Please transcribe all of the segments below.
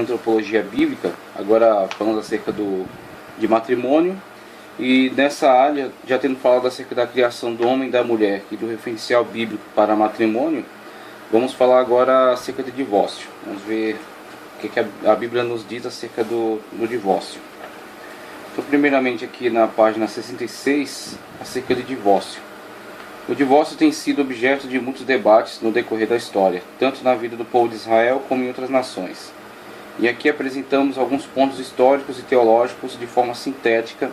antropologia bíblica, agora falando acerca de matrimônio. E nessa área, já tendo falado acerca da criação do homem e da mulher e do referencial bíblico para matrimônio, vamos falar agora acerca de divórcio. Vamos ver o que a Bíblia nos diz acerca do divórcio. Então, primeiramente aqui na página 66, acerca de divórcio. O divórcio tem sido objeto de muitos debates no decorrer da história, tanto na vida do povo de Israel como em outras nações. E aqui apresentamos alguns pontos históricos e teológicos de forma sintética,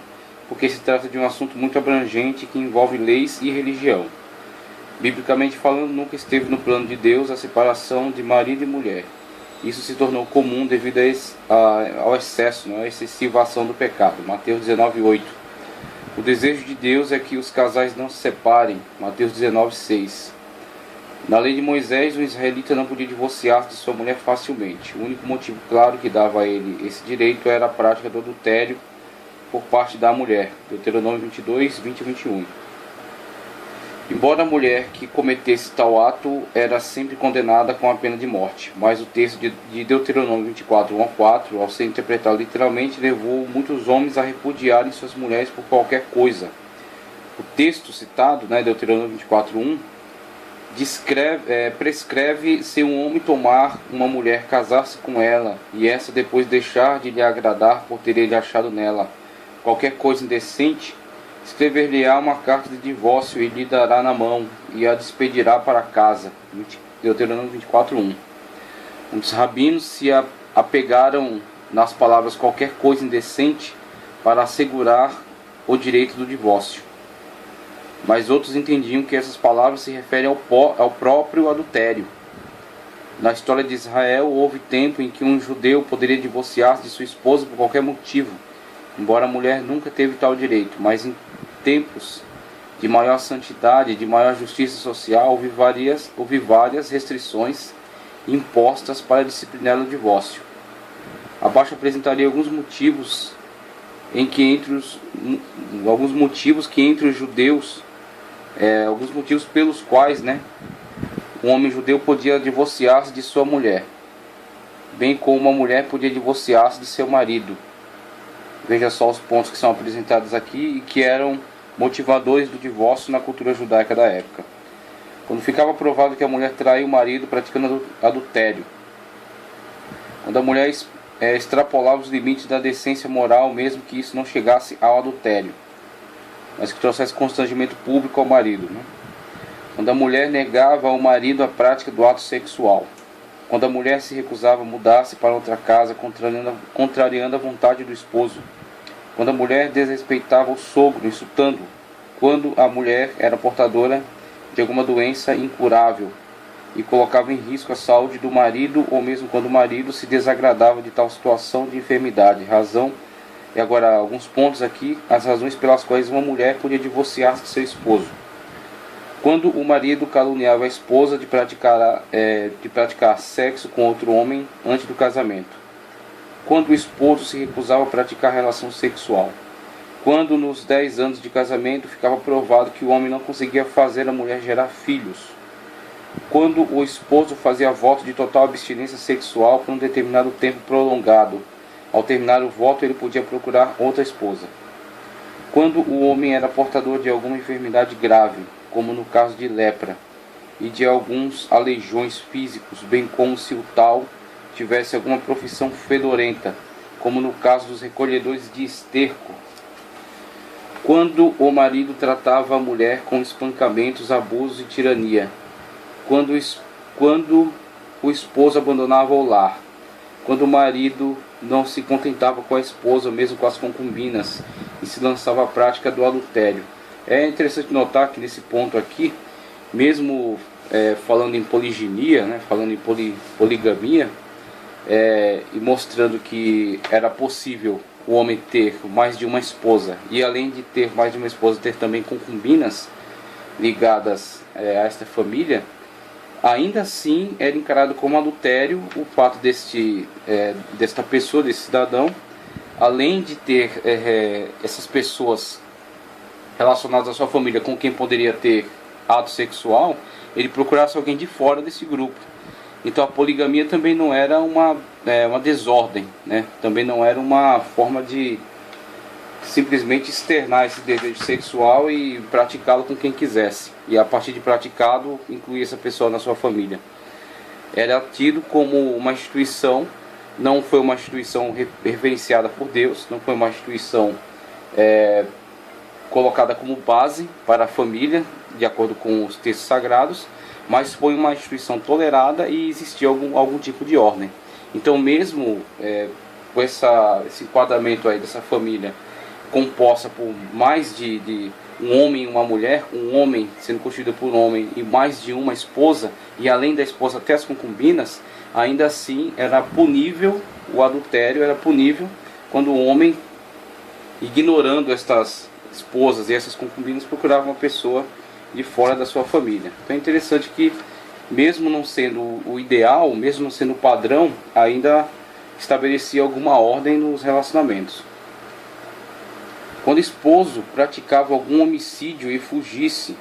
porque se trata de um assunto muito abrangente que envolve leis e religião. Biblicamente falando, nunca esteve no plano de Deus a separação de marido e mulher. Isso se tornou comum devido ao excesso, à excessiva ação do pecado. Mateus 19:8. O desejo de Deus é que os casais não se separem. Mateus 19:6. Na lei de Moisés, o israelita não podia divorciar-se de sua mulher facilmente. O único motivo claro que dava a ele esse direito era a prática do adultério por parte da mulher. Deuteronômio 22, 20 e 21. Embora a mulher que cometesse tal ato era sempre condenada com a pena de morte, mas o texto de Deuteronômio 24, 1 a 4, ao ser interpretado literalmente, levou muitos homens a repudiarem suas mulheres por qualquer coisa. O texto citado, Deuteronômio 24, 1, prescreve se um homem tomar uma mulher, casar-se com ela, e essa depois deixar de lhe agradar por ter ele achado nela qualquer coisa indecente, escrever-lhe-á uma carta de divórcio e lhe dará na mão, e a despedirá para casa. Deuteronômio 24, 1. Muitos rabinos se apegaram nas palavras qualquer coisa indecente para assegurar o direito do divórcio. Mas outros entendiam que essas palavras se referem ao próprio adultério. Na história de Israel, houve tempo em que um judeu poderia divorciar-se de sua esposa por qualquer motivo, embora a mulher nunca teve tal direito. Mas em tempos de maior santidade e de maior justiça social, houve várias restrições impostas para disciplinar o divórcio. Abaixo apresentarei alguns motivos pelos quais um homem judeu podia divorciar-se de sua mulher, bem como uma mulher podia divorciar-se de seu marido. Veja só os pontos que são apresentados aqui e que eram motivadores do divórcio na cultura judaica da época. Quando ficava provado que a mulher traiu o marido praticando adultério. Quando a mulher extrapolava os limites da decência moral, mesmo que isso não chegasse ao adultério, mas que trouxesse constrangimento público ao marido. Quando a mulher negava ao marido a prática do ato sexual. Quando a mulher se recusava a mudar-se para outra casa, contrariando a vontade do esposo. Quando a mulher desrespeitava o sogro, insultando-o. Quando a mulher era portadora de alguma doença incurável e colocava em risco a saúde do marido, ou mesmo quando o marido se desagradava de tal situação de enfermidade. E agora alguns pontos aqui, as razões pelas quais uma mulher podia divorciar-se de seu esposo. Quando o marido caluniava a esposa de praticar sexo com outro homem antes do casamento. Quando o esposo se recusava a praticar relação sexual. Quando nos 10 anos de casamento ficava provado que o homem não conseguia fazer a mulher gerar filhos. Quando o esposo fazia voto de total abstinência sexual por um determinado tempo prolongado. Ao terminar o voto, ele podia procurar outra esposa. Quando o homem era portador de alguma enfermidade grave, como no caso de lepra, e de alguns aleijões físicos, bem como se o tal tivesse alguma profissão fedorenta, como no caso dos recolhedores de esterco. Quando o marido tratava a mulher com espancamentos, abusos e tirania. Quando o esposo abandonava o lar. Quando o marido não se contentava com a esposa, mesmo com as concubinas, e se lançava à prática do adultério. É interessante notar que nesse ponto aqui, mesmo falando em poliginia, falando em poligamia, e mostrando que era possível o homem ter mais de uma esposa, e além de ter mais de uma esposa, ter também concubinas ligadas a esta família, ainda assim era encarado como adultério o fato desta pessoa, desse cidadão, além de ter essas pessoas relacionadas à sua família com quem poderia ter ato sexual, ele procurasse alguém de fora desse grupo. Então a poligamia também não era uma desordem, né? Também não era uma forma de simplesmente externar esse desejo sexual e praticá-lo com quem quisesse. E a partir de praticado, incluir essa pessoa na sua família. Era tido como uma instituição, não foi uma instituição reverenciada por Deus, não foi uma instituição colocada como base para a família, de acordo com os textos sagrados, mas foi uma instituição tolerada e existia algum tipo de ordem. Então mesmo com esse enquadramento aí dessa família composta por mais de um homem e uma mulher, um homem sendo constituído por um homem e mais de uma esposa, e além da esposa até as concubinas, ainda assim era punível, o adultério era punível quando o homem, ignorando estas esposas e essas concubinas, procurava uma pessoa de fora da sua família. Então é interessante que, mesmo não sendo o ideal, mesmo não sendo o padrão, ainda estabelecia alguma ordem nos relacionamentos. Quando o esposo praticava algum homicídio e fugisse,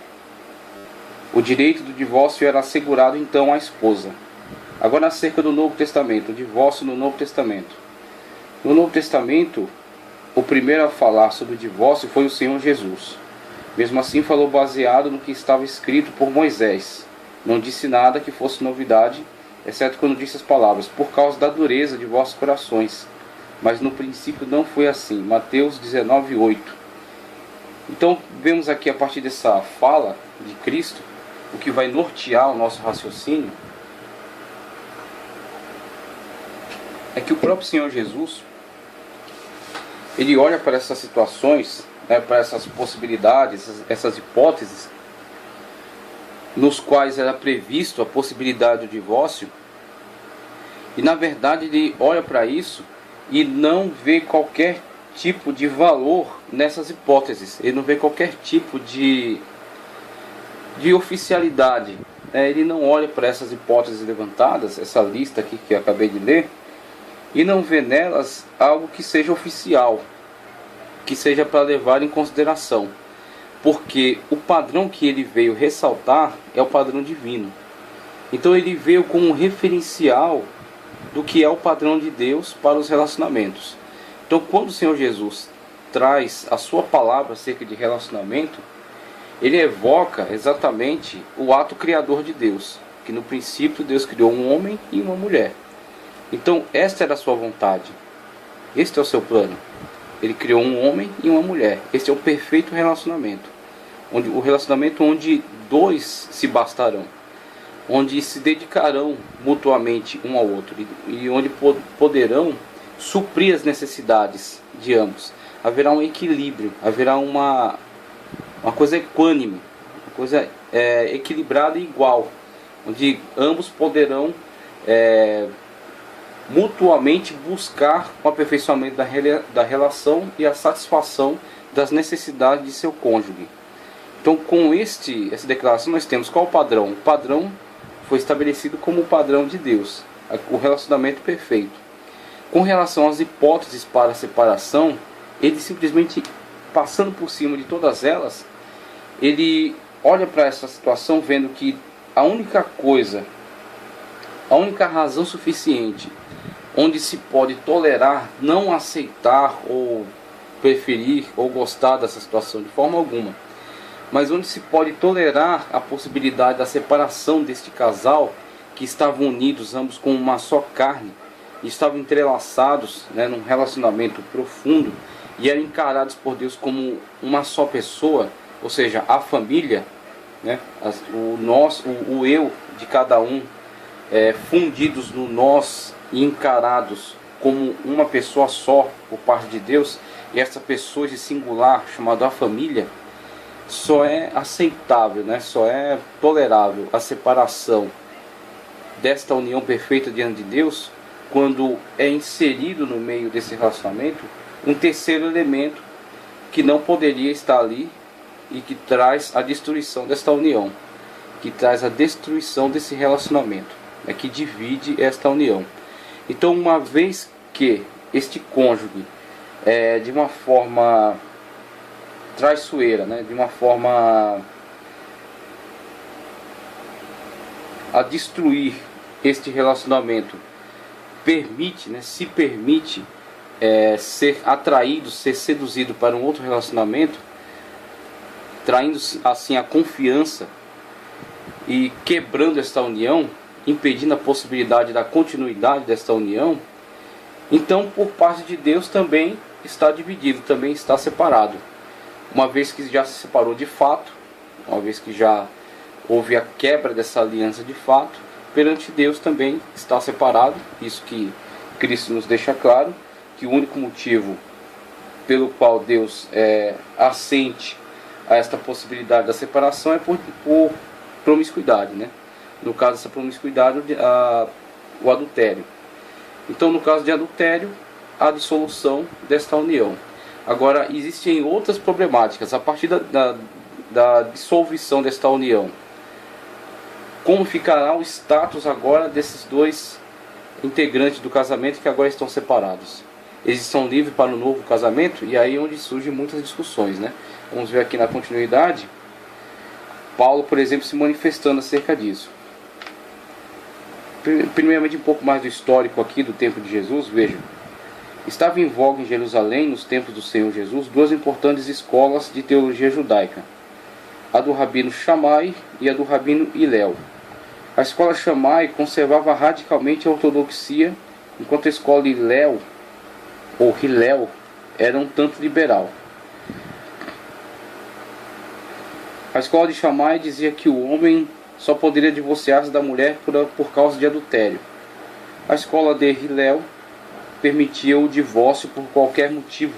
o direito do divórcio era assegurado então à esposa. Agora, acerca do Novo Testamento, o divórcio no Novo Testamento. No Novo Testamento, o primeiro a falar sobre o divórcio foi o Senhor Jesus. Mesmo assim, falou baseado no que estava escrito por Moisés. Não disse nada que fosse novidade, exceto quando disse as palavras: por causa da dureza de vossos corações. Mas no princípio não foi assim. Mateus 19:8. Então, vemos aqui a partir dessa fala de Cristo, o que vai nortear o nosso raciocínio, é que o próprio Senhor Jesus, ele olha para essas situações, para essas possibilidades, essas hipóteses, nos quais era previsto a possibilidade do divórcio, e na verdade ele olha para isso e não vê qualquer tipo de valor nessas hipóteses, ele não vê qualquer tipo de oficialidade, ele não olha para essas hipóteses levantadas, essa lista aqui que eu acabei de ler, e não vê nelas algo que seja oficial, que seja para levar em consideração, porque o padrão que ele veio ressaltar é o padrão divino. Então ele veio como um referencial do que é o padrão de Deus para os relacionamentos. Então, quando o Senhor Jesus traz a sua palavra acerca de relacionamento, ele evoca exatamente o ato criador de Deus, que no princípio Deus criou um homem e uma mulher. Então esta era a sua vontade, este é o seu plano. Ele criou um homem e uma mulher. Este é o perfeito relacionamento, o relacionamento onde dois se bastarão, onde se dedicarão mutuamente um ao outro e onde poderão suprir as necessidades de ambos. Haverá um equilíbrio, haverá uma coisa equânime, uma coisa equilibrada e igual, onde ambos poderão mutuamente buscar o aperfeiçoamento da relação e a satisfação das necessidades de seu cônjuge. Então, com essa declaração, nós temos qual o padrão? O padrão foi estabelecido como o padrão de Deus, o relacionamento perfeito. Com relação às hipóteses para a separação, ele simplesmente, passando por cima de todas elas, ele olha para essa situação vendo que a única razão suficiente onde se pode tolerar, não aceitar ou preferir ou gostar dessa situação de forma alguma, mas onde se pode tolerar a possibilidade da separação deste casal que estavam unidos ambos com uma só carne, e estavam entrelaçados, num relacionamento profundo, e eram encarados por Deus como uma só pessoa, ou seja, a família, o eu de cada um, fundidos no nós e encarados como uma pessoa só por parte de Deus, e essa pessoa de singular chamada a família, só é aceitável, só é tolerável a separação desta união perfeita diante de Deus quando é inserido no meio desse relacionamento um terceiro elemento que não poderia estar ali e que traz a destruição desta união, que traz a destruição desse relacionamento, que divide esta união. Então, uma vez que este cônjuge, de uma forma traiçoeira, de uma forma a destruir este relacionamento permite, né, se permite ser atraído, ser seduzido para um outro relacionamento, traindo assim a confiança e quebrando esta união, impedindo a possibilidade da continuidade desta união, então por parte de Deus também está dividido, também está separado. Uma vez que já se separou de fato, uma vez que já houve a quebra dessa aliança de fato, perante Deus também está separado. Isso que Cristo nos deixa claro, que o único motivo pelo qual Deus assente a esta possibilidade da separação é por promiscuidade, né? No caso dessa promiscuidade, o adultério. Então, no caso de adultério, a dissolução desta união. Agora, existem outras problemáticas a partir da dissolução desta união. Como ficará o status agora desses dois integrantes do casamento que agora estão separados? Eles estão livres para o novo casamento? E aí é onde surgem muitas discussões, né? Vamos ver aqui na continuidade, Paulo, por exemplo, se manifestando acerca disso. Primeiramente, um pouco mais do histórico aqui do tempo de Jesus. Vejam, estava em voga em Jerusalém, nos tempos do Senhor Jesus, duas importantes escolas de teologia judaica, a do rabino Shammai e a do rabino Hillel. A escola Shammai conservava radicalmente a ortodoxia, enquanto a escola Hillel era um tanto liberal. A escola de Shammai dizia que o homem só poderia divorciar-se da mulher por causa de adultério. A escola de Hillel permitia o divórcio por qualquer motivo,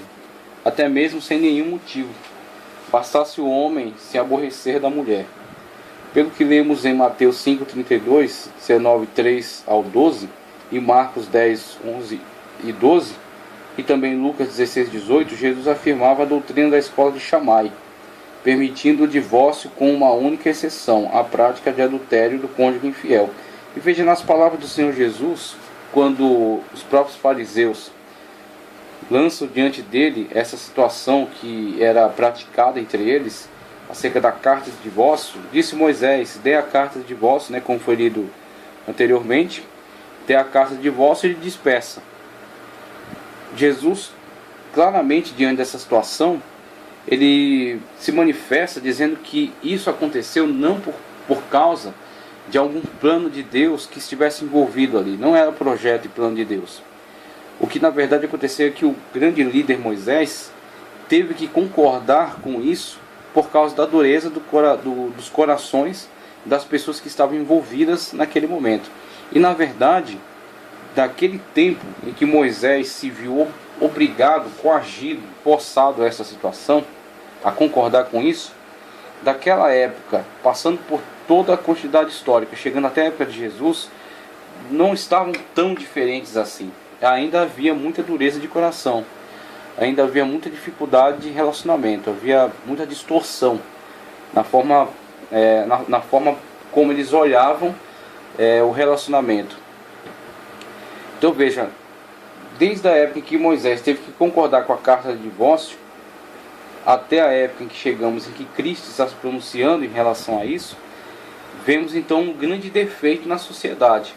até mesmo sem nenhum motivo, bastasse o homem se aborrecer da mulher. Pelo que lemos em Mateus 5,32, 19:3 ao 12, e Marcos 10, 11 e 12, e também Lucas 16:18, Jesus afirmava a doutrina da escola de Shammai, permitindo o divórcio com uma única exceção, a prática de adultério do cônjuge infiel. E veja nas palavras do Senhor Jesus, quando os próprios fariseus lançam diante dele essa situação que era praticada entre eles, acerca da carta de divórcio, disse Moisés: dê a carta de divórcio, né, como foi lido anteriormente, dê a carta de divórcio e ele dispersa. Jesus, claramente diante dessa situação, ele se manifesta dizendo que isso aconteceu não por causa de algum plano de Deus que estivesse envolvido ali. Não era projeto e plano de Deus. O que na verdade aconteceu é que o grande líder Moisés teve que concordar com isso por causa da dureza dos corações das pessoas que estavam envolvidas naquele momento. E na verdade, daquele tempo em que Moisés se viu obrigado, coagido, forçado a essa situação, a concordar com isso, daquela época, passando por toda a quantidade histórica, chegando até a época de Jesus, não estavam tão diferentes assim. Ainda havia muita dureza de coração, ainda havia muita dificuldade de relacionamento, havia muita distorção na forma como eles olhavam o relacionamento. Então veja, desde a época em que Moisés teve que concordar com a carta de divórcio, até a época em que chegamos, em que Cristo está se pronunciando em relação a isso, vemos então um grande defeito na sociedade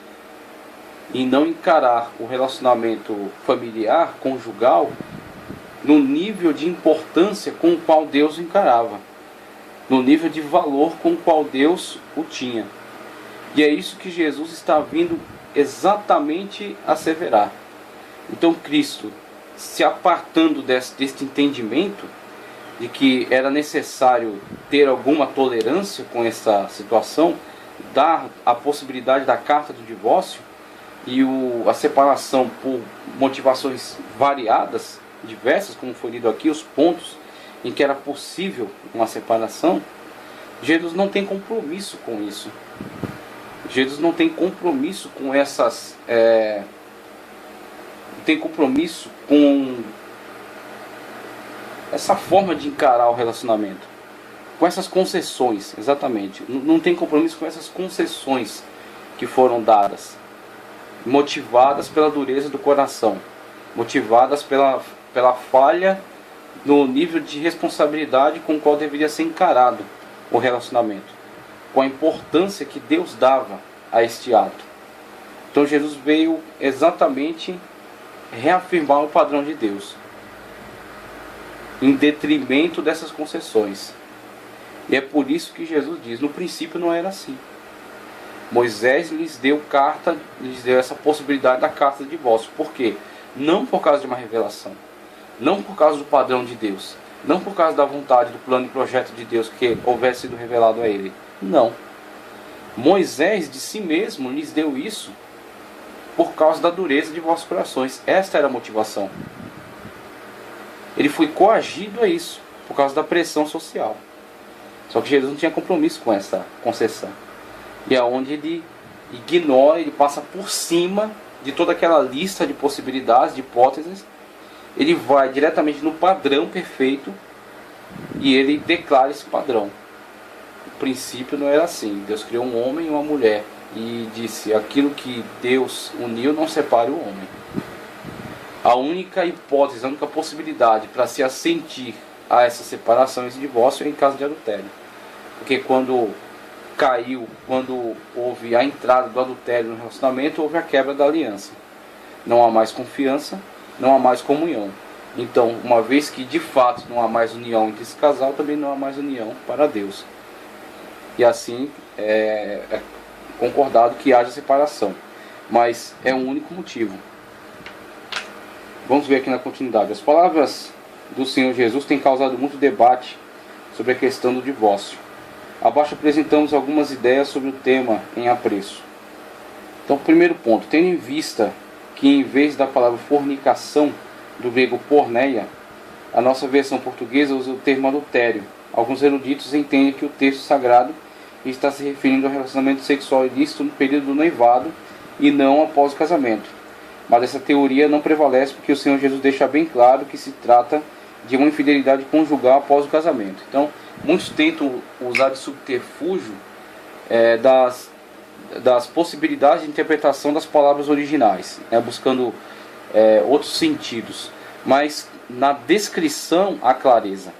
em não encarar o relacionamento familiar, conjugal, no nível de importância com o qual Deus o encarava, no nível de valor com o qual Deus o tinha. E é isso que Jesus está vindo exatamente asseverar. Então Cristo, se apartando deste entendimento de que era necessário ter alguma tolerância com essa situação, dar a possibilidade da carta do divórcio e a separação por motivações variadas, diversas, como foi lido aqui, os pontos em que era possível uma separação, Jesus não tem compromisso com isso. Jesus não tem compromisso com essas... não tem compromisso com essa forma de encarar o relacionamento, com essas concessões, exatamente. Não tem compromisso com essas concessões que foram dadas, motivadas pela dureza do coração, motivadas pela falha no nível de responsabilidade com o qual deveria ser encarado o relacionamento, com a importância que Deus dava a este ato. Então Jesus veio exatamente reafirmar o padrão de Deus, em detrimento dessas concessões. E é por isso que Jesus diz, no princípio não era assim. Moisés lhes deu essa possibilidade da carta de divórcio. Por quê? Não por causa de uma revelação, não por causa do padrão de Deus, não por causa da vontade, do plano e projeto de Deus que houvesse sido revelado a ele. Não. Moisés de si mesmo lhes deu isso por causa da dureza de vossos corações. Esta era a motivação. Ele foi coagido a isso por causa da pressão social. Só que Jesus não tinha compromisso com essa concessão. E é onde ele ignora, ele passa por cima de toda aquela lista de possibilidades, de hipóteses. Ele vai diretamente no padrão perfeito e ele declara esse padrão. O princípio não era assim. Deus criou um homem e uma mulher e disse, aquilo que Deus uniu não separe o homem. A única hipótese, a única possibilidade para se assentir a essa separação, esse divórcio, é em caso de adultério. Porque quando houve a entrada do adultério no relacionamento, houve a quebra da aliança. Não há mais confiança, não há mais comunhão. Então, uma vez que de fato não há mais união entre esse casal, também não há mais união para Deus. E assim é concordado que haja separação. Mas é um único motivo. Vamos ver aqui na continuidade. As palavras do Senhor Jesus têm causado muito debate sobre a questão do divórcio. Abaixo apresentamos algumas ideias sobre o tema em apreço. Então, primeiro ponto, tendo em vista que em vez da palavra fornicação, do grego porneia, a nossa versão portuguesa usa o termo adultério. Alguns eruditos entendem que o texto sagrado está se referindo ao relacionamento sexual ilícito no período do noivado e não após o casamento. Mas essa teoria não prevalece porque o Senhor Jesus deixa bem claro que se trata de uma infidelidade conjugal após o casamento. Então, muitos tentam usar de subterfúgio das possibilidades de interpretação das palavras originais, buscando outros sentidos. Mas na descrição há clareza.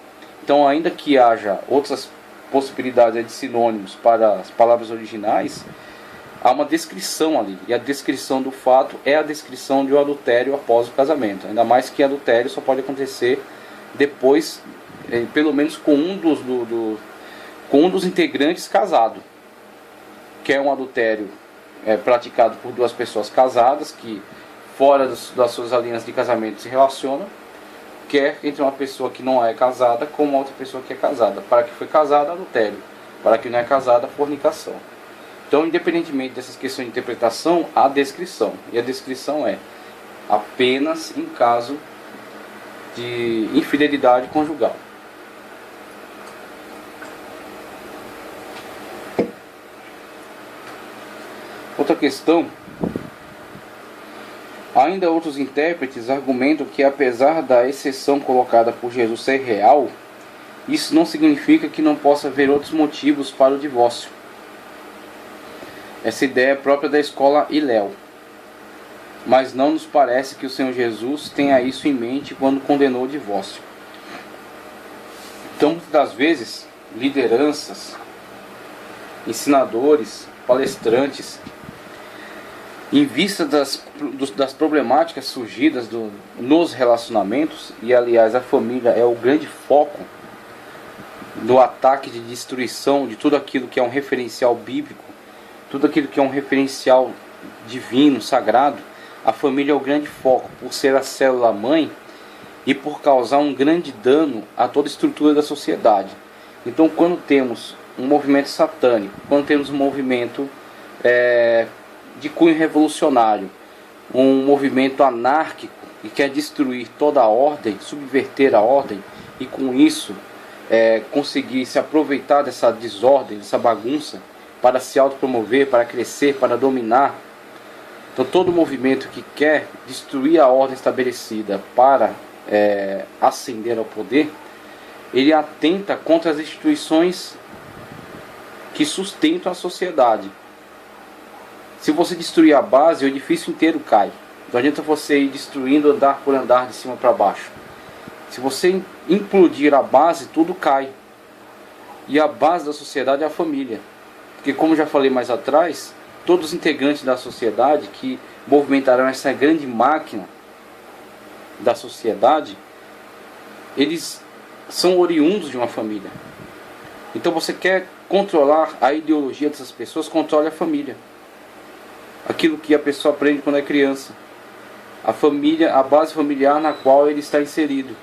Então, ainda que haja outras possibilidades de sinônimos para as palavras originais, há uma descrição ali, e a descrição do fato é a descrição de um adultério após o casamento. Ainda mais que adultério só pode acontecer depois, pelo menos com um dos integrantes casado, que é um adultério praticado por duas pessoas casadas, que fora das suas alianças de casamento se relacionam, quer entre uma pessoa que não é casada com uma outra pessoa que é casada. Para que foi casada, adultério. Para que não é casada, fornicação. Então, independentemente dessas questões de interpretação, há descrição. E a descrição é apenas em caso de infidelidade conjugal. Outra questão. Ainda outros intérpretes argumentam que, apesar da exceção colocada por Jesus ser real, isso não significa que não possa haver outros motivos para o divórcio. Essa ideia é própria da escola Hillel, mas não nos parece que o Senhor Jesus tenha isso em mente quando condenou o divórcio. Então, muitas das vezes, lideranças, ensinadores, palestrantes, em vista das problemáticas surgidas nos relacionamentos, e aliás a família é o grande foco do ataque de destruição de tudo aquilo que é um referencial bíblico, tudo aquilo que é um referencial divino, sagrado, a família é o grande foco, por ser a célula-mãe e por causar um grande dano a toda a estrutura da sociedade. Então, quando temos um movimento satânico, quando temos um movimento de cunho revolucionário, um movimento anárquico que quer destruir toda a ordem, subverter a ordem e com isso conseguir se aproveitar dessa desordem, dessa bagunça para se autopromover, para crescer, para dominar. Então todo movimento que quer destruir a ordem estabelecida para ascender ao poder, ele atenta contra as instituições que sustentam a sociedade. Se você destruir a base, o edifício inteiro cai. Não adianta você ir destruindo andar por andar de cima para baixo. Se você implodir a base, tudo cai. E a base da sociedade é a família. Porque, como já falei mais atrás, todos os integrantes da sociedade que movimentaram essa grande máquina da sociedade, eles são oriundos de uma família. Então você quer controlar a ideologia dessas pessoas, controle a família. Aquilo que a pessoa aprende quando é criança. A família, a base familiar na qual ele está inserido.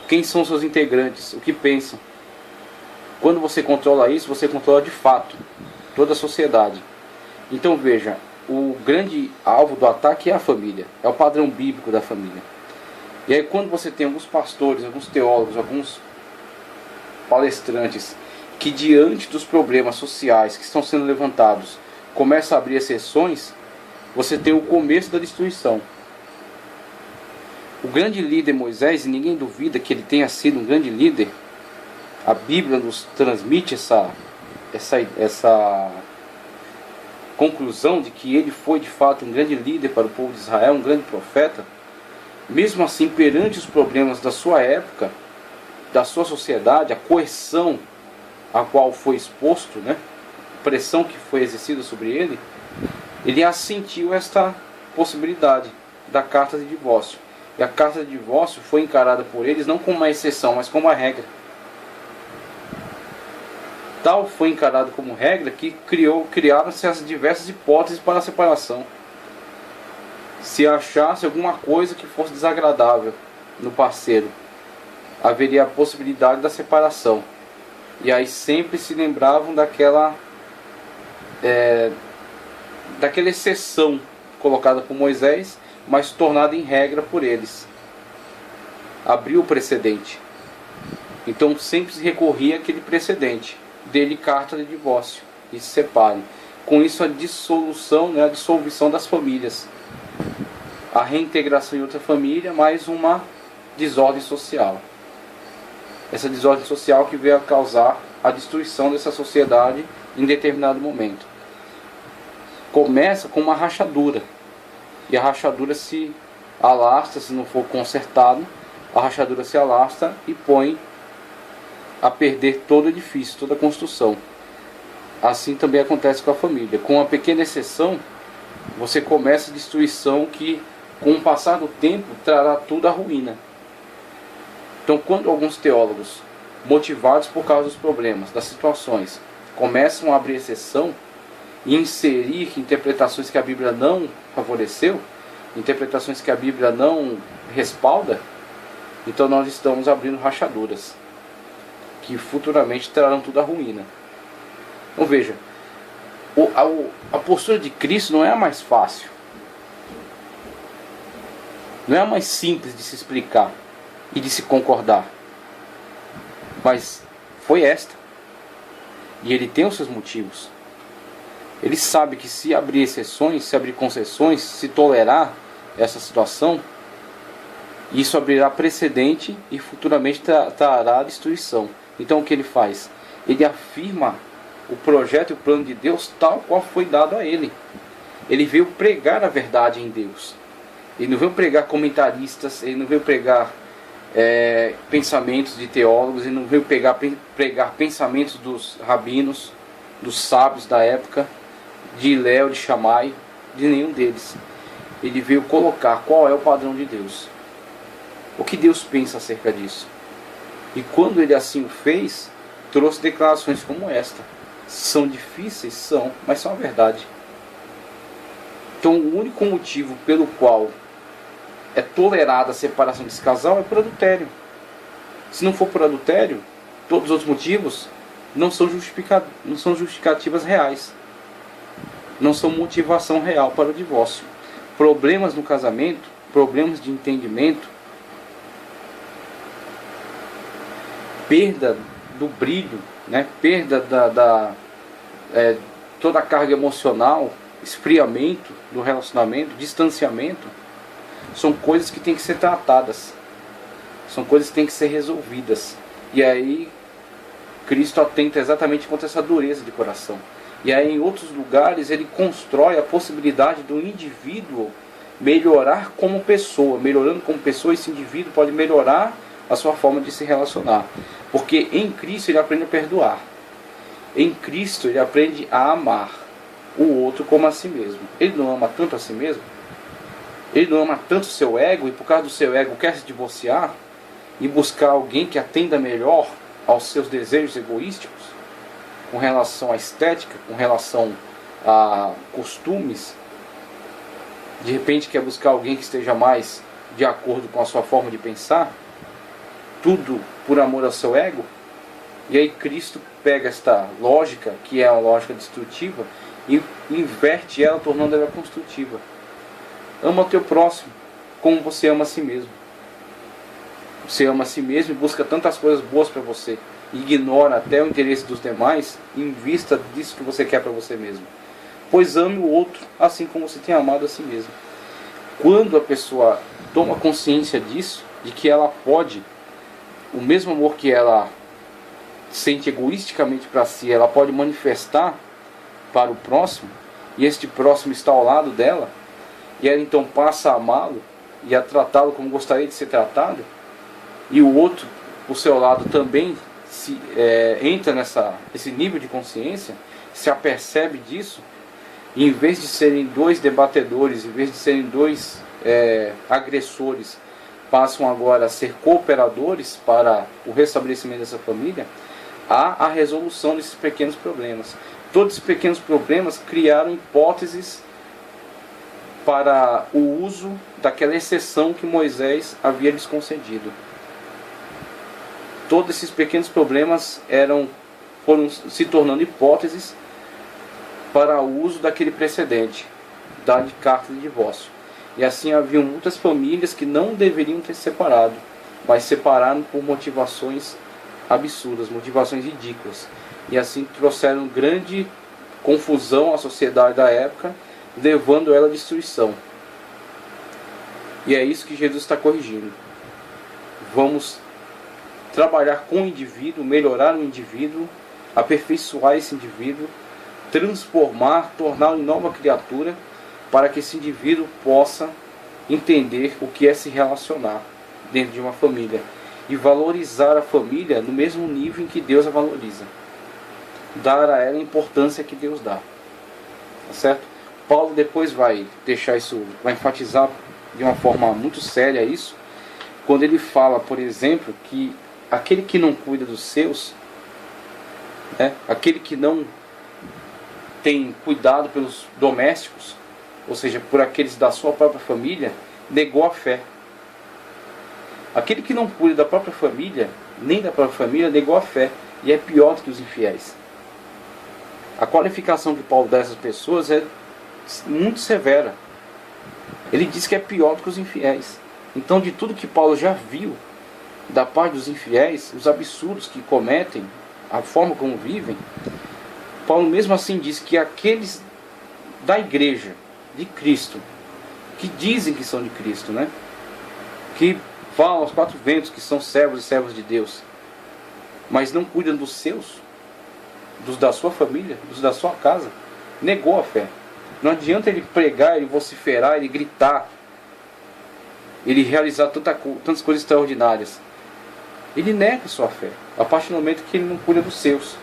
Quem são seus integrantes? O que pensam? Quando você controla isso, você controla de fato toda a sociedade. Então veja, o grande alvo do ataque é a família. É o padrão bíblico da família. E aí quando você tem alguns pastores, alguns teólogos, alguns palestrantes que diante dos problemas sociais que estão sendo levantados começam a abrir exceções, você tem o começo da destruição. O grande líder Moisés, e ninguém duvida que ele tenha sido um grande líder, a Bíblia nos transmite essa conclusão de que ele foi de fato um grande líder para o povo de Israel, um grande profeta. Mesmo assim, perante os problemas da sua época, da sua sociedade, a coerção a qual foi exposto, né, a pressão que foi exercida sobre ele, ele assentiu esta possibilidade da carta de divórcio. E a carta de divórcio foi encarada por eles não como uma exceção, mas como uma regra. Tal foi encarado como regra que criaram-se as diversas hipóteses para a separação. Se achasse alguma coisa que fosse desagradável no parceiro, haveria a possibilidade da separação. E aí sempre se lembravam daquela exceção colocada por Moisés, mas tornada em regra por eles. Abriu o precedente. Então sempre se recorria àquele precedente. Dele carta de divórcio. E se separem. Com isso a dissolução, né, a dissolução das famílias. A reintegração em outra família, mais uma desordem social. Essa desordem social que veio a causar a destruição dessa sociedade em determinado momento. Começa com uma rachadura. E a rachadura se alastra, se não for consertado, a rachadura se alastra e põe a perder todo o edifício, toda a construção. Assim também acontece com a família. Com uma pequena exceção, você começa a destruição que, com o passar do tempo, trará tudo à ruína. Então, quando alguns teólogos, motivados por causa dos problemas, das situações, começam a abrir exceção e inserir interpretações que a Bíblia não favoreceu, interpretações que a Bíblia não respalda, então nós estamos abrindo rachaduras que futuramente trarão tudo à ruína. Então veja, a postura de Cristo não é a mais fácil, não é a mais simples de se explicar e de se concordar, mas foi esta, e ele tem os seus motivos. Ele sabe que se abrir exceções, se abrir concessões, se tolerar essa situação, isso abrirá precedente e futuramente trará destruição. Então o que ele faz? Ele afirma o projeto e o plano de Deus tal qual foi dado a ele. Ele veio pregar a verdade em Deus. Ele não veio pregar comentaristas, ele não veio pregar pensamentos de teólogos, ele não veio pregar pensamentos dos rabinos, dos sábios da época, de Hilel, de Shammai, de nenhum deles. Ele veio colocar qual é o padrão de Deus. O que Deus pensa acerca disso. E quando ele assim o fez, trouxe declarações como esta. São difíceis? São, mas são a verdade. Então o único motivo pelo qual é tolerada a separação desse casal é por adultério. Se não for por adultério, todos os outros motivos não são justificativas reais. Não são motivação real para o divórcio. Problemas no casamento, problemas de entendimento, perda do brilho, né? Perda toda a carga emocional, esfriamento do relacionamento, distanciamento, são coisas que têm que ser tratadas, são coisas que têm que ser resolvidas. E aí Cristo atenta exatamente contra essa dureza de coração. E aí em outros lugares ele constrói a possibilidade do indivíduo melhorar como pessoa. Melhorando como pessoa, esse indivíduo pode melhorar a sua forma de se relacionar. Porque em Cristo ele aprende a perdoar. Em Cristo ele aprende a amar. o outro como a si mesmo. Ele não ama tanto a si mesmo? Ele não ama tanto o seu ego, e por causa do seu ego quer se divorciar e buscar alguém que atenda melhor aos seus desejos egoísticos, com relação à estética, com relação a costumes? De repente quer buscar alguém que esteja mais de acordo com a sua forma de pensar, tudo por amor ao seu ego. E aí Cristo pega esta lógica, que é uma lógica destrutiva, e inverte ela, tornando ela construtiva. Ama o teu próximo como você ama a si mesmo. Você ama a si mesmo e busca tantas coisas boas para você, ignora até o interesse dos demais em vista disso que você quer para você mesmo. Pois ame o outro assim como você tem amado a si mesmo. Quando a pessoa toma consciência disso, de que ela pode, o mesmo amor que ela sente egoisticamente para si, ela pode manifestar para o próximo, e este próximo está ao lado dela, e ela então passa a amá-lo e a tratá-lo como gostaria de ser tratado, e o outro, por seu lado, também entra nesse nível de consciência, se apercebe disso, e em vez de serem dois debatedores, em vez de serem dois agressores, passam agora a ser cooperadores para o restabelecimento dessa família, há a resolução desses pequenos problemas. Todos esses pequenos problemas criaram hipóteses para o uso daquela exceção que Moisés havia lhes concedido. Todos esses pequenos problemas foram se tornando hipóteses para o uso daquele precedente, da carta de divórcio. E assim haviam muitas famílias que não deveriam ter se separado, mas separaram por motivações absurdas, motivações ridículas. E assim trouxeram grande confusão à sociedade da época, levando ela à destruição. E é isso que Jesus está corrigindo. Vamos trabalhar com o indivíduo, melhorar o indivíduo, aperfeiçoar esse indivíduo, transformar, torná-lo em nova criatura, para que esse indivíduo possa entender o que é se relacionar dentro de uma família e valorizar a família no mesmo nível em que Deus a valoriza, dar a ela a importância que Deus dá, tá certo? Paulo depois vai deixar isso, vai enfatizar de uma forma muito séria isso, quando ele fala, por exemplo, que aquele que não cuida dos seus, aquele que não tem cuidado pelos domésticos, ou seja, por aqueles da sua própria família, negou a fé. Aquele que não cuida da própria família, nem da própria família, negou a fé, e é pior do que os infiéis. A qualificação que Paulo dá a essas pessoas é muito severa. Ele diz que é pior do que os infiéis. Então, de tudo que Paulo já viu da parte dos infiéis, os absurdos que cometem, a forma como vivem, Paulo mesmo assim diz que aqueles da igreja de Cristo, que dizem que são de Cristo, que falam aos quatro ventos que são servos e servas de Deus, mas não cuidam dos seus, dos da sua família, dos da sua casa, negou a fé. Não adianta ele pregar, ele vociferar, ele gritar, ele realizar tantas coisas extraordinárias. Ele nega a sua fé, a partir do momento que ele não cuida dos seus.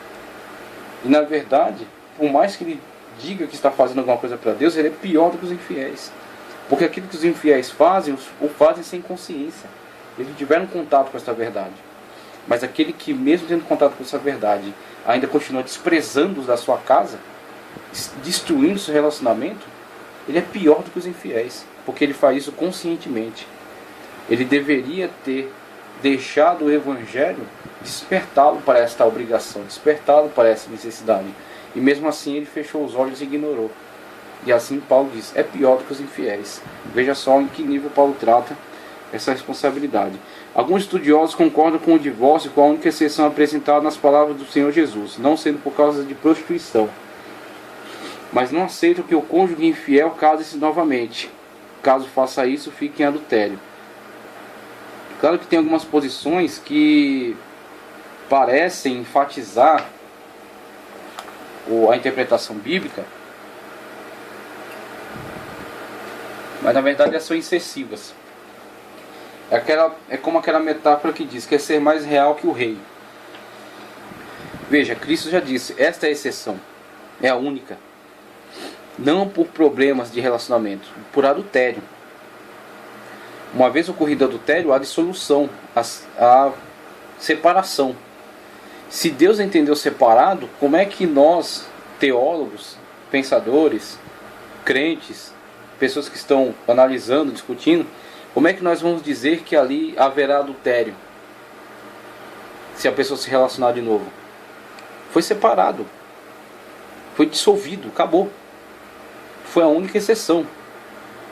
E na verdade, por mais que ele diga que está fazendo alguma coisa para Deus, ele é pior do que os infiéis. Porque aquilo que os infiéis fazem, o fazem sem consciência. Eles tiveram contato com essa verdade. Mas aquele que, mesmo tendo contato com essa verdade, ainda continua desprezando os da sua casa, destruindo seu relacionamento, ele é pior do que os infiéis. Porque ele faz isso conscientemente. Ele deveria ter deixado o Evangelho despertá-lo para esta obrigação, despertá-lo para essa necessidade. E mesmo assim ele fechou os olhos e ignorou. E assim Paulo diz, é pior do que os infiéis. Veja só em que nível Paulo trata essa responsabilidade. Alguns estudiosos concordam com o divórcio com a única exceção apresentada nas palavras do Senhor Jesus, não sendo por causa de prostituição. Mas não aceitam que o cônjuge infiel case-se novamente. Caso faça isso, fique em adultério. Claro que tem algumas posições que parecem enfatizar a interpretação bíblica, mas na verdade elas são excessivas. É como aquela metáfora que diz que é ser mais real que o rei. Veja, Cristo já disse, esta é a exceção, é a única. não por problemas de relacionamento, por adultério. Uma vez ocorrido adultério, há dissolução, há separação. Se Deus entendeu separado, como é que nós, teólogos, pensadores, crentes, pessoas que estão analisando, discutindo, como é que nós vamos dizer que ali haverá adultério? Se a pessoa se relacionar de novo. Foi separado. Foi dissolvido, acabou. Foi a única exceção.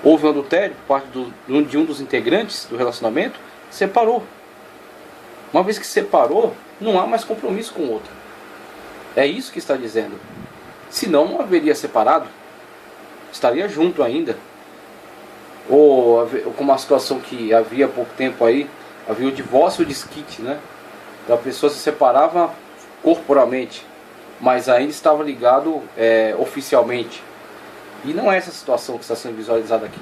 Houve um adultério por parte de um dos integrantes do relacionamento, separou. Uma vez que separou, não há mais compromisso com o outro. É isso que está dizendo. Senão não haveria separado. Estaria junto ainda. Ou como a situação que havia há pouco tempo aí, havia o divórcio de desquite, né? Então a pessoa se separava corporalmente, mas ainda estava ligado oficialmente. E não é essa situação que está sendo visualizada aqui.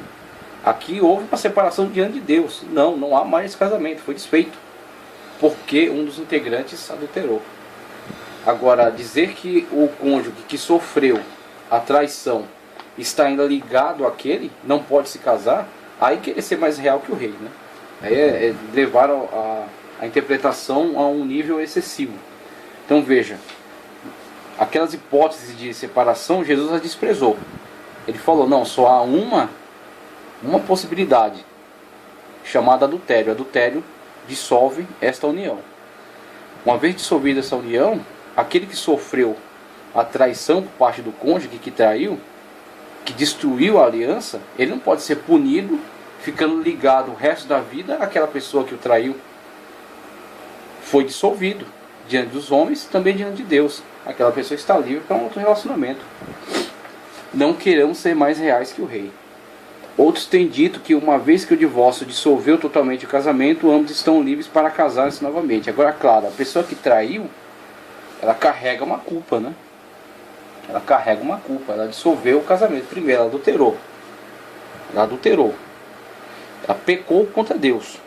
Aqui houve uma separação diante de Deus. Não há mais esse casamento, foi desfeito. Porque um dos integrantes adulterou. Agora, dizer que o cônjuge que sofreu a traição está ainda ligado àquele, não pode se casar, aí querer ser mais real que o rei, né? Aí é levar a interpretação a um nível excessivo. Então veja, aquelas hipóteses de separação, Jesus as desprezou. Ele falou, não, só há uma possibilidade, chamada adultério. Adultério dissolve esta união. Uma vez dissolvida essa união, aquele que sofreu a traição por parte do cônjuge que traiu, que destruiu a aliança, ele não pode ser punido ficando ligado o resto da vida àquela pessoa que o traiu. Foi dissolvido diante dos homens, também diante de Deus. Aquela pessoa está livre para um outro relacionamento. Não queremos ser mais reais que o rei. Outros têm dito que uma vez que o divórcio dissolveu totalmente o casamento, ambos estão livres para casar-se novamente. Agora, claro, a pessoa que traiu, ela carrega uma culpa, né? Ela carrega uma culpa. Ela dissolveu o casamento. Primeiro, ela adulterou. Ela pecou contra Deus.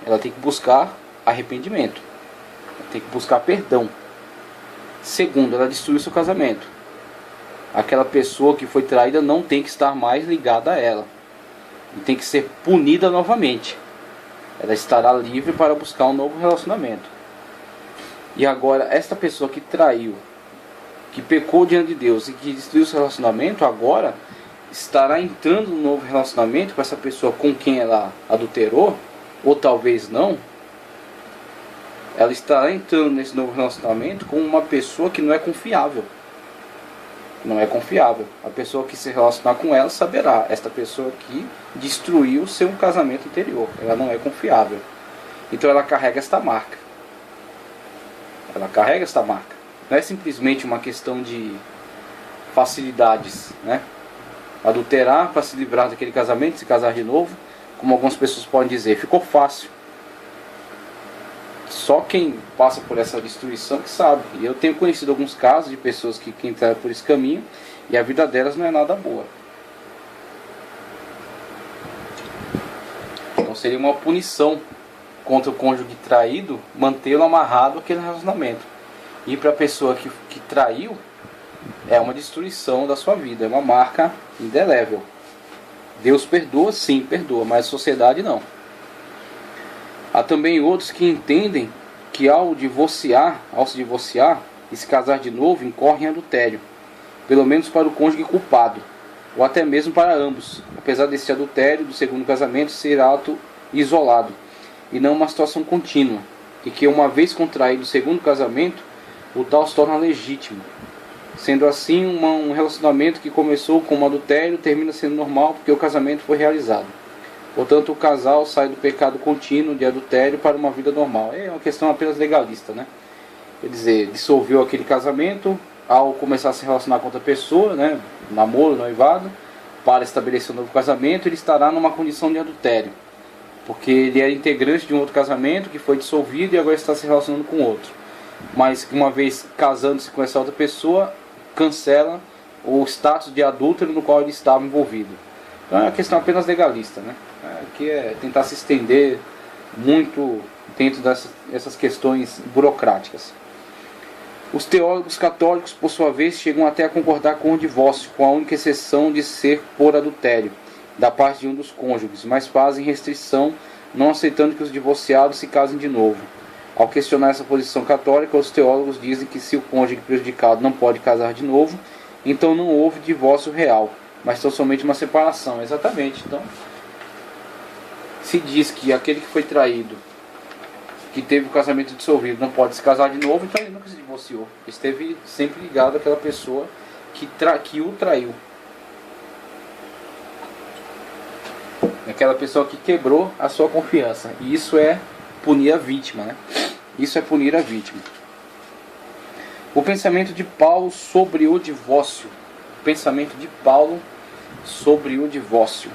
Ela tem que buscar arrependimento. Ela tem que buscar perdão. Segundo, ela destruiu seu casamento. Aquela pessoa que foi traída não tem que estar mais ligada a ela. E tem que ser punida novamente. Ela estará livre para buscar um novo relacionamento. E agora, esta pessoa que traiu, que pecou diante de Deus e que destruiu seu relacionamento, agora estará entrando num novo relacionamento com essa pessoa com quem ela adulterou, ou talvez não. Ela estará entrando nesse novo relacionamento com uma pessoa que não é confiável. Não é confiável. A pessoa que se relacionar com ela saberá. Esta pessoa aqui destruiu seu casamento anterior. Ela não é confiável. Então ela carrega esta marca. Ela carrega esta marca. Não é simplesmente uma questão de facilidades, né? Adulterar para se livrar daquele casamento, se casar de novo, como algumas pessoas podem dizer, ficou fácil. Só quem passa por essa destruição que sabe. E eu tenho conhecido alguns casos de pessoas que entraram por esse caminho e a vida delas não é nada boa. Então seria uma punição contra o cônjuge traído, mantê-lo amarrado àquele relacionamento. E para a pessoa que traiu, é uma destruição da sua vida, é uma marca indelével. Deus perdoa, sim, perdoa, mas a sociedade não. Há também outros que entendem que ao se divorciar e se casar de novo, incorre em adultério, pelo menos para o cônjuge culpado, ou até mesmo para ambos, apesar desse adultério do segundo casamento ser ato isolado, e não uma situação contínua, e que uma vez contraído o segundo casamento, o tal se torna legítimo. Sendo assim, um relacionamento que começou como adultério termina sendo normal porque o casamento foi realizado. Portanto, o casal sai do pecado contínuo de adultério para uma vida normal. É uma questão apenas legalista, né? Quer dizer, dissolveu aquele casamento ao começar a se relacionar com outra pessoa, né? Namoro, noivado, para estabelecer um novo casamento, ele estará numa condição de adultério. Porque ele é integrante de um outro casamento que foi dissolvido e agora está se relacionando com outro. Mas uma vez casando-se com essa outra pessoa, cancela o status de adúltero no qual ele estava envolvido. Então é uma questão apenas legalista, né? Que é tentar se estender muito dentro dessas questões burocráticas. Os teólogos católicos, por sua vez, chegam até a concordar com o divórcio, com a única exceção de ser por adultério, da parte de um dos cônjuges, mas fazem restrição, não aceitando que os divorciados se casem de novo. Ao questionar essa posição católica, os teólogos dizem que se o cônjuge prejudicado não pode casar de novo, então não houve divórcio real, mas tão somente uma separação. Exatamente. Então, se diz que aquele que foi traído, que teve o casamento dissolvido, não pode se casar de novo, então ele nunca se divorciou. Esteve sempre ligado àquela pessoa que o traiu. Aquela pessoa que quebrou a sua confiança. E isso é punir a vítima, né? Isso é punir a vítima. O pensamento de Paulo sobre o divórcio. O pensamento de Paulo sobre o divórcio.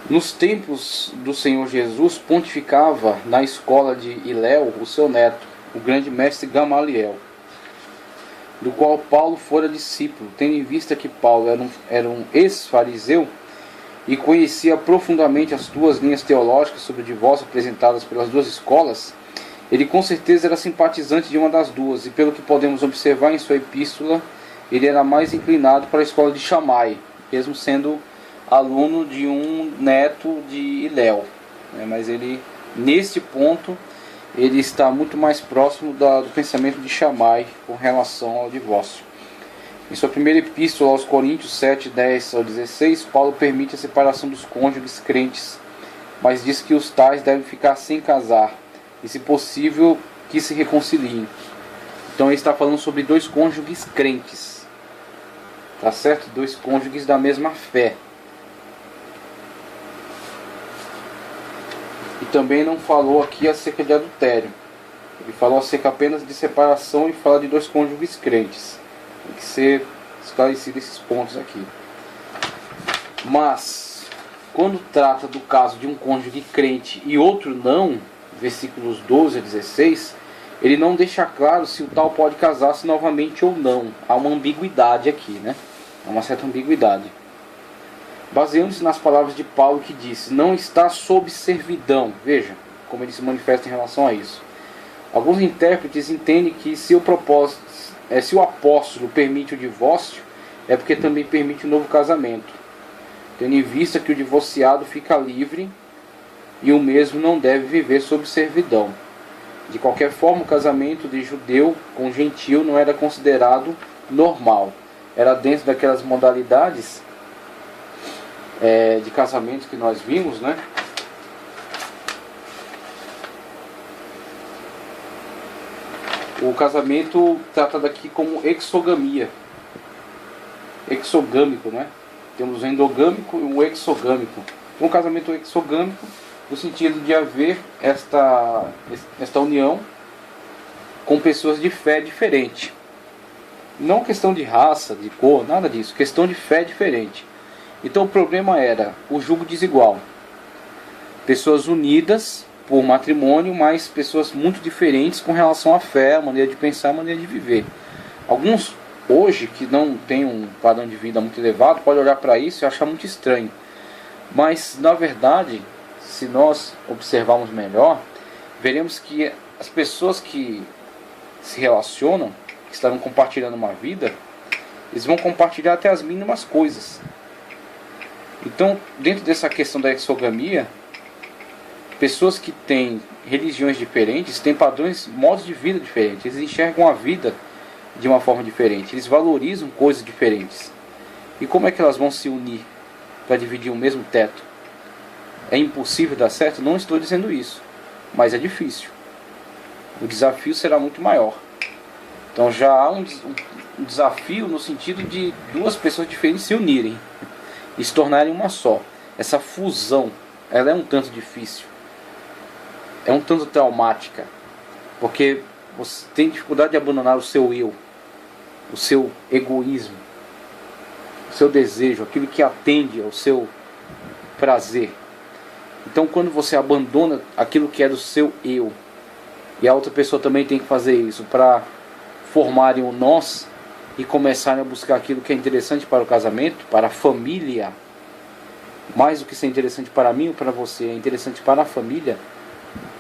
Nos tempos do Senhor Jesus, pontificava na escola de Hilel o seu neto, o grande mestre Gamaliel, do qual Paulo fora discípulo. Tendo em vista que Paulo era um ex-fariseu e conhecia profundamente as duas linhas teológicas sobre o divórcio apresentadas pelas duas escolas, ele com certeza era simpatizante de uma das duas, e pelo que podemos observar em sua epístola, ele era mais inclinado para a escola de Shammai, mesmo sendo aluno de um neto de Hilel, né? Mas ele, neste ponto, ele está muito mais próximo do pensamento de Shammai com relação ao divórcio. Em sua primeira epístola aos Coríntios 7, 10 ao 16, Paulo permite a separação dos cônjuges crentes, mas diz que os tais devem ficar sem casar, e se possível que se reconciliem. Então ele está falando sobre dois cônjuges crentes, tá certo? Dois cônjuges da mesma fé. E também não falou aqui acerca de adultério. Ele falou acerca apenas de separação e fala de dois cônjuges crentes. Tem que ser esclarecido esses pontos aqui. Mas, quando trata do caso de um cônjuge crente e outro não, versículos 12 a 16, ele não deixa claro se o tal pode casar-se novamente ou não. Há uma ambiguidade aqui, né? Há uma certa ambiguidade. Baseando-se nas palavras de Paulo que disse, não está sob servidão. Veja como ele se manifesta em relação a isso. Alguns intérpretes entendem que se o apóstolo permite o divórcio, é porque também permite o novo casamento, tendo em vista que o divorciado fica livre e o mesmo não deve viver sob servidão. De qualquer forma, o casamento de judeu com gentil não era considerado normal. Era dentro daquelas modalidades de casamento que nós vimos, né? O casamento tratado aqui como exogamia. Exogâmico, né? Temos o endogâmico e o exogâmico. Um casamento exogâmico no sentido de haver esta união com pessoas de fé diferente. Não questão de raça, de cor, nada disso. Questão de fé diferente. Então o problema era o julgo desigual. Pessoas unidas por matrimônio, mas pessoas muito diferentes com relação à fé, a maneira de pensar, a maneira de viver. Alguns hoje que não têm um padrão de vida muito elevado podem olhar para isso e achar muito estranho. Mas na verdade, se nós observarmos melhor, veremos que as pessoas que se relacionam, que estarão compartilhando uma vida, eles vão compartilhar até as mínimas coisas. Então, dentro dessa questão da exogamia, pessoas que têm religiões diferentes, têm padrões, modos de vida diferentes, eles enxergam a vida de uma forma diferente, eles valorizam coisas diferentes. E como é que elas vão se unir para dividir o mesmo teto? É impossível dar certo? Não estou dizendo isso, mas é difícil. O desafio será muito maior. Então já há um desafio no sentido de duas pessoas diferentes se unirem e se tornarem uma só. Essa fusão, ela é um tanto difícil, é um tanto traumática, porque você tem dificuldade de abandonar o seu eu, o seu egoísmo, o seu desejo, aquilo que atende ao seu prazer. Então quando você abandona aquilo que é do seu eu, e a outra pessoa também tem que fazer isso para formarem o nós e começarem a buscar aquilo que é interessante para o casamento, para a família, mais do que ser interessante para mim ou para você, é interessante para a família,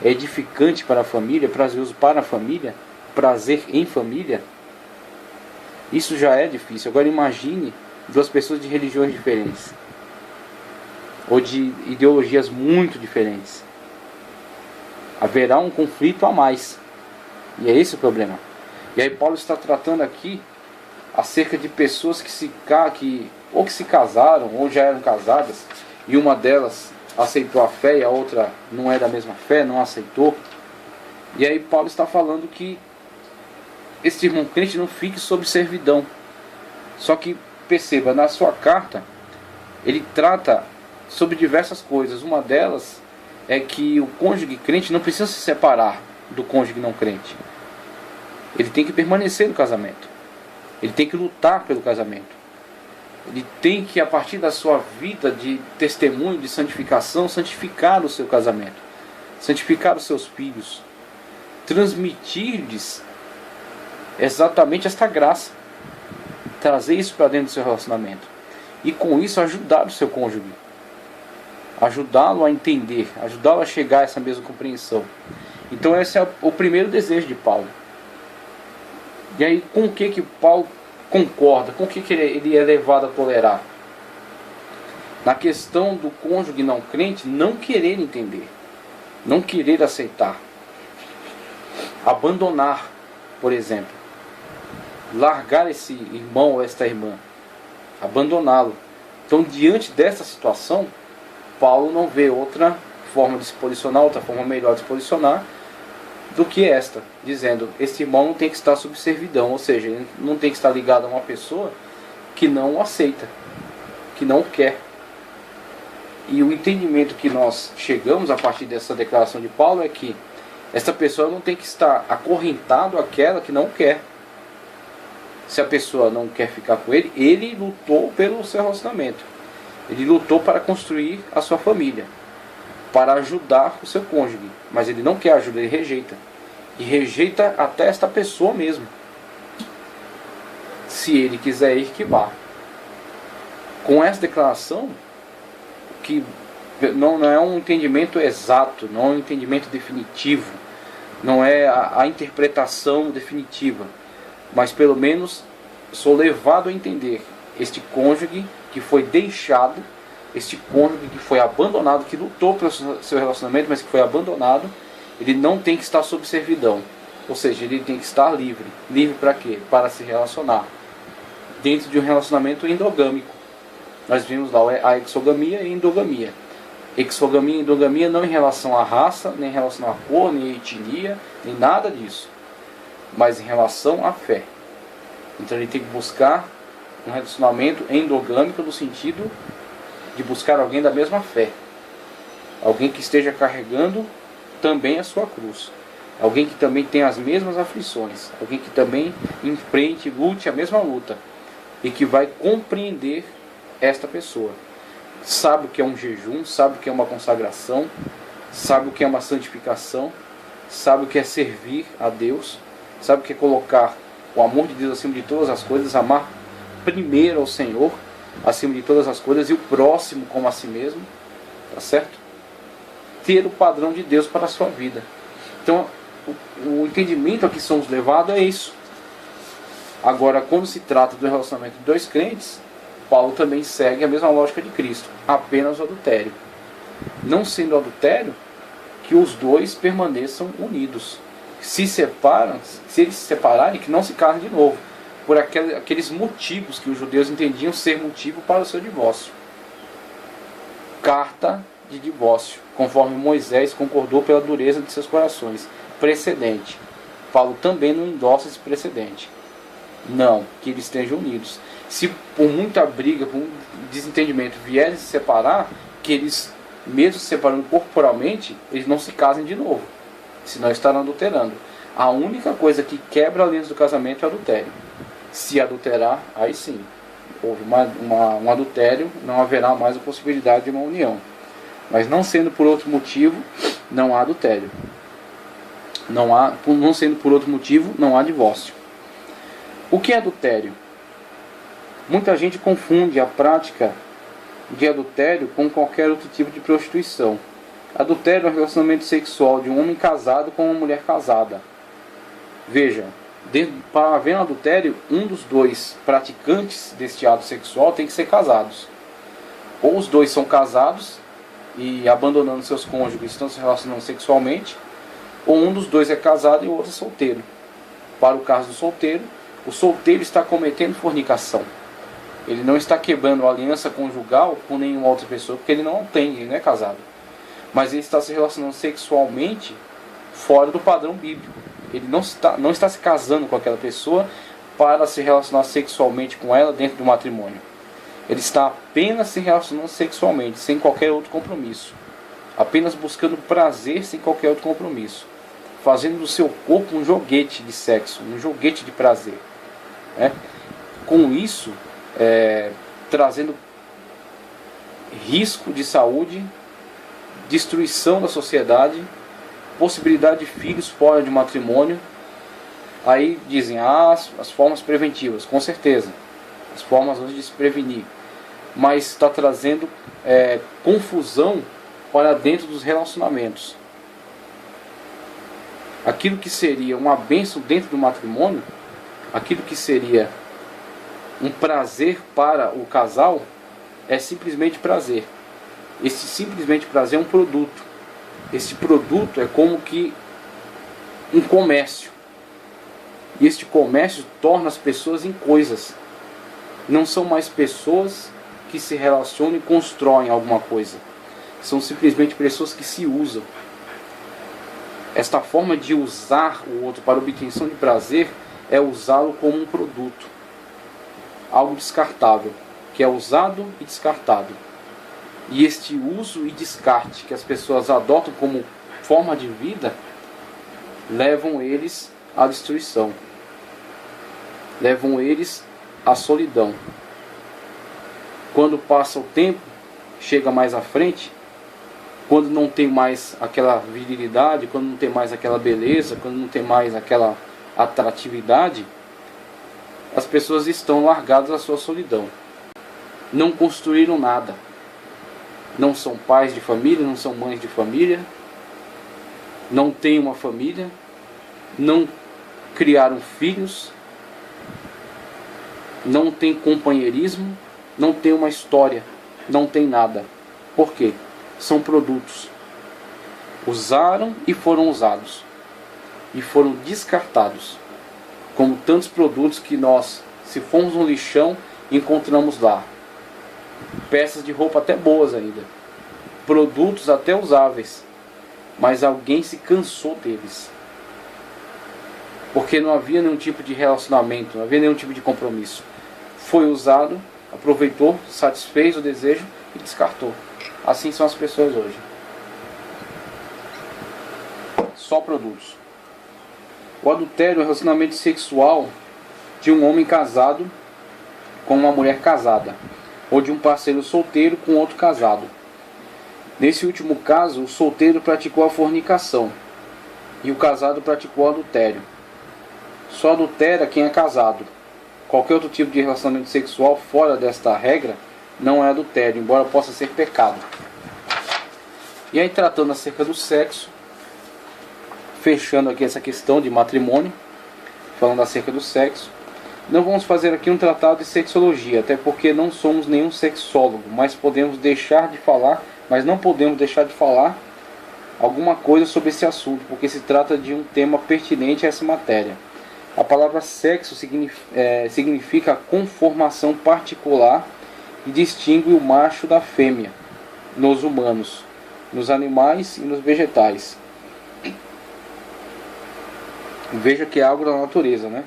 é edificante para a família, prazeroso para a família, prazer em família, isso já é difícil. Agora imagine duas pessoas de religiões diferentes, ou de ideologias muito diferentes. Haverá um conflito a mais. E é esse o problema. E aí Paulo está tratando aqui acerca de pessoas que se casaram, ou já eram casadas, e uma delas aceitou a fé e a outra não é da mesma fé, não aceitou. E aí Paulo está falando que esse irmão crente não fique sob servidão. Só que perceba, na sua carta ele trata sobre diversas coisas. Uma delas é que o cônjuge crente não precisa se separar do cônjuge não crente. Ele tem que permanecer no casamento. Ele tem que lutar pelo casamento. Ele tem que, a partir da sua vida de testemunho, de santificação, santificar o seu casamento, santificar os seus filhos, transmitir-lhes exatamente esta graça, trazer isso para dentro do seu relacionamento, e com isso ajudar o seu cônjuge, ajudá-lo a entender, ajudá-lo a chegar a essa mesma compreensão. Então esse é o primeiro desejo de Paulo. E aí com o que Paulo concorda, com o que ele é levado a tolerar? Na questão do cônjuge não crente não querer entender, não querer aceitar, abandonar, por exemplo, largar esse irmão ou esta irmã, abandoná-lo. Então, diante dessa situação, Paulo não vê outra forma de se posicionar, outra forma melhor de se posicionar do que esta, dizendo: esse irmão não tem que estar sob servidão, ou seja, ele não tem que estar ligado a uma pessoa que não o aceita, que não o quer. E o entendimento que nós chegamos a partir dessa declaração de Paulo é que essa pessoa não tem que estar acorrentado àquela que não quer. Se a pessoa não quer ficar com ele, ele lutou pelo seu relacionamento, ele lutou para construir a sua família, para ajudar o seu cônjuge, mas ele não quer ajuda, ele rejeita. E rejeita até esta pessoa mesmo. Se ele quiser ir, que vá. Com essa declaração, que não é um entendimento exato, não é um entendimento definitivo, não é a interpretação definitiva, mas pelo menos sou levado a entender este cônjuge que foi deixado, este cônjuge que foi abandonado, que lutou pelo seu relacionamento, mas que foi abandonado, ele não tem que estar sob servidão. Ou seja, ele tem que estar livre. Livre para quê? Para se relacionar dentro de um relacionamento endogâmico. Nós vimos lá a exogamia e a endogamia. Exogamia e endogamia não em relação à raça, nem em relação à cor, nem à etnia, nem nada disso, mas em relação à fé. Então ele tem que buscar um relacionamento endogâmico no sentido de buscar alguém da mesma fé, alguém que esteja carregando também a sua cruz, alguém que também tem as mesmas aflições, alguém que também enfrente, lute a mesma luta, e que vai compreender esta pessoa. Sabe o que é um jejum, sabe o que é uma consagração, sabe o que é uma santificação, sabe o que é servir a Deus, sabe o que é colocar o amor de Deus acima de todas as coisas, amar primeiro ao Senhor acima de todas as coisas e o próximo como a si mesmo, tá certo? Ter o padrão de Deus para a sua vida. Então o entendimento a que somos levados é isso. Agora, quando se trata do relacionamento de dois crentes, Paulo também segue a mesma lógica de Cristo, apenas o adultério. Não sendo adultério, que os dois permaneçam unidos. Se separam, se eles se separarem, que não se casem de novo, por aqueles motivos que os judeus entendiam ser motivo para o seu divórcio. Carta de divórcio, conforme Moisés concordou pela dureza de seus corações. Precedente. Paulo também não endossa esse precedente. Não, que eles estejam unidos. Se por muita briga, por um desentendimento vierem se separar, que eles, mesmo se separando corporalmente, eles não se casem de novo, senão estarão adulterando. A única coisa que quebra a aliança do casamento é o adultério. Se adulterar, aí sim, houve um adultério, não haverá mais a possibilidade de uma união. Mas não sendo por outro motivo, não há adultério. Não sendo por outro motivo, não há divórcio. O que é adultério? Muita gente confunde a prática de adultério com qualquer outro tipo de prostituição. Adultério é um relacionamento sexual de um homem casado com uma mulher casada. Veja, para haver um adultério, um dos dois praticantes deste ato sexual tem que ser casados. Ou os dois são casados e abandonando seus cônjuges estão se relacionando sexualmente, ou um dos dois é casado e o outro é solteiro. Para o caso do solteiro, o solteiro está cometendo fornicação. Ele não está quebrando a aliança conjugal com nenhuma outra pessoa, porque ele não é casado. Mas ele está se relacionando sexualmente fora do padrão bíblico. Ele não está se casando com aquela pessoa para se relacionar sexualmente com ela dentro do matrimônio. Ele está apenas se relacionando sexualmente, sem qualquer outro compromisso. Apenas buscando prazer sem qualquer outro compromisso. Fazendo do seu corpo um joguete de sexo, um joguete de prazer. Com isso, trazendo risco de saúde, destruição da sociedade, possibilidade de filhos fora de matrimônio. Aí dizem, as formas preventivas, com certeza, as formas hoje de se prevenir, mas está trazendo confusão para dentro dos relacionamentos. Aquilo que seria uma bênção dentro do matrimônio, aquilo que seria um prazer para o casal, é simplesmente prazer. Esse simplesmente prazer é um produto. Esse produto é como que um comércio. E este comércio torna as pessoas em coisas. Não são mais pessoas que se relacionam e constroem alguma coisa. São simplesmente pessoas que se usam. Esta forma de usar o outro para obtenção de prazer é usá-lo como um produto. Algo descartável, que é usado e descartado. E este uso e descarte que as pessoas adotam como forma de vida levam eles à destruição, levam eles à solidão. Quando passa o tempo, chega mais à frente, quando não tem mais aquela virilidade, quando não tem mais aquela beleza, quando não tem mais aquela atratividade, as pessoas estão largadas à sua solidão. Não construíram nada. Não são pais de família, não são mães de família, não têm uma família, não criaram filhos, não tem companheirismo, não tem uma história, não tem nada. Por quê? São produtos. Usaram e foram usados. E foram descartados. Como tantos produtos que nós, se formos no lixão, encontramos lá. Peças de roupa até boas ainda. Produtos até usáveis. Mas alguém se cansou deles. Porque não havia nenhum tipo de relacionamento, não havia nenhum tipo de compromisso. Foi usado, aproveitou, satisfez o desejo e descartou. Assim são as pessoas hoje. Só produtos. O adultério é o relacionamento sexual de um homem casado com uma mulher casada, ou de um parceiro solteiro com outro casado. Nesse último caso, o solteiro praticou a fornicação e o casado praticou o adultério. Só adultera quem é casado. Qualquer outro tipo de relacionamento sexual fora desta regra não é adultério, embora possa ser pecado. E aí, tratando acerca do sexo, fechando aqui essa questão de matrimônio, falando acerca do sexo, não vamos fazer aqui um tratado de sexologia, até porque não somos nenhum sexólogo, mas não podemos deixar de falar alguma coisa sobre esse assunto, porque se trata de um tema pertinente a essa matéria. A palavra sexo significa conformação particular e distingue o macho da fêmea nos humanos, nos animais e nos vegetais. Veja que é algo da natureza, né?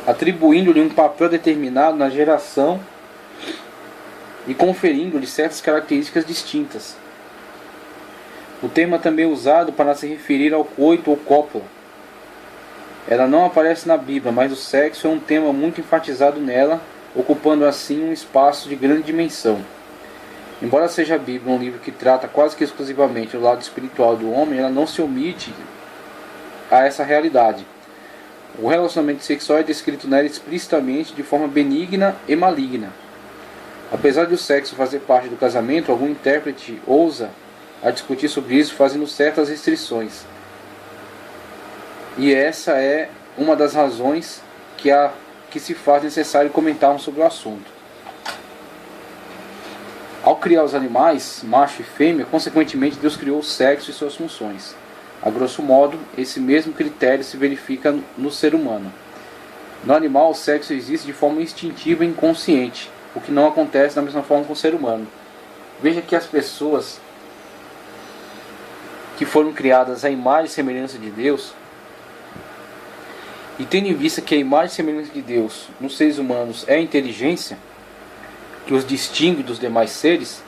Atribuindo-lhe um papel determinado na geração e conferindo-lhe certas características distintas. O termo também é usado para se referir ao coito ou cópula. Ela não aparece na Bíblia, mas o sexo é um tema muito enfatizado nela, ocupando assim um espaço de grande dimensão. Embora seja a Bíblia um livro que trata quase que exclusivamente do lado espiritual do homem, ela não se omite a essa realidade. O relacionamento sexual é descrito nela explicitamente de forma benigna e maligna. Apesar de o sexo fazer parte do casamento, algum intérprete ousa a discutir sobre isso, fazendo certas restrições. E essa é uma das razões que se faz necessário comentarmos sobre o assunto. Ao criar os animais, macho e fêmea, consequentemente Deus criou o sexo e suas funções. A grosso modo, esse mesmo critério se verifica no ser humano. No animal, o sexo existe de forma instintiva e inconsciente, o que não acontece da mesma forma com o ser humano. Veja que as pessoas que foram criadas à imagem e semelhança de Deus, e tendo em vista que a imagem e semelhança de Deus nos seres humanos é a inteligência, que os distingue dos demais seres,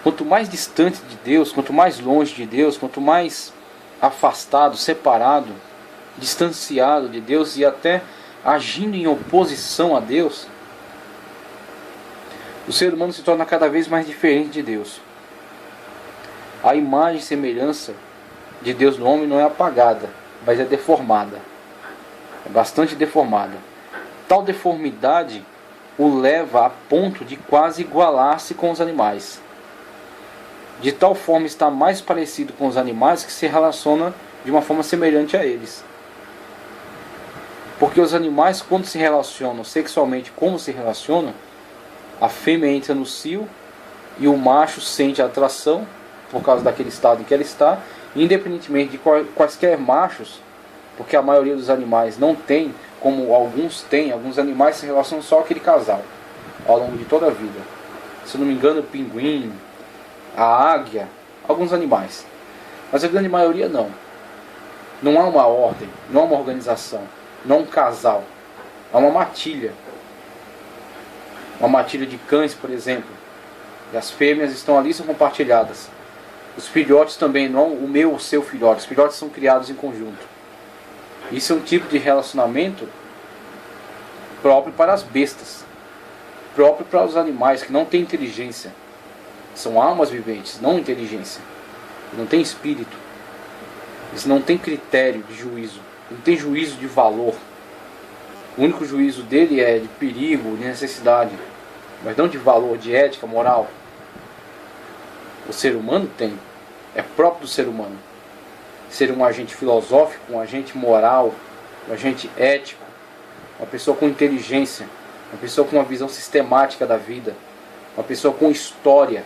quanto mais distante de Deus, quanto mais longe de Deus, quanto mais afastado, separado, distanciado de Deus e até agindo em oposição a Deus, o ser humano se torna cada vez mais diferente de Deus. A imagem e semelhança de Deus no homem não é apagada, mas é deformada. É bastante deformada. Tal deformidade o leva a ponto de quase igualar-se com os animais. De tal forma está mais parecido com os animais que se relaciona de uma forma semelhante a eles. Porque os animais, quando se relacionam sexualmente como se relacionam, a fêmea entra no cio e o macho sente a atração por causa daquele estado em que ela está, independentemente de quaisquer machos, porque a maioria dos animais não tem, como alguns têm, alguns animais se relacionam só com aquele casal ao longo de toda a vida. Se não me engano, o pinguim, a águia, alguns animais. Mas a grande maioria não. Não há uma ordem, não há uma organização, não há um casal. Há uma matilha. Uma matilha de cães, por exemplo. E as fêmeas estão ali, são compartilhadas. Os filhotes também, não o meu ou o seu filhote. Os filhotes são criados em conjunto. Isso é um tipo de relacionamento próprio para as bestas, próprio para os animais que não têm inteligência. São almas viventes, não inteligência. Não tem espírito. Eles não têm critério de juízo. Não tem juízo de valor. O único juízo dele é de perigo, de necessidade, mas não de valor, de ética, moral. O ser humano tem. É próprio do ser humano. Ser um agente filosófico, um agente moral, um agente ético, uma pessoa com inteligência, uma pessoa com uma visão sistemática da vida, uma pessoa com história,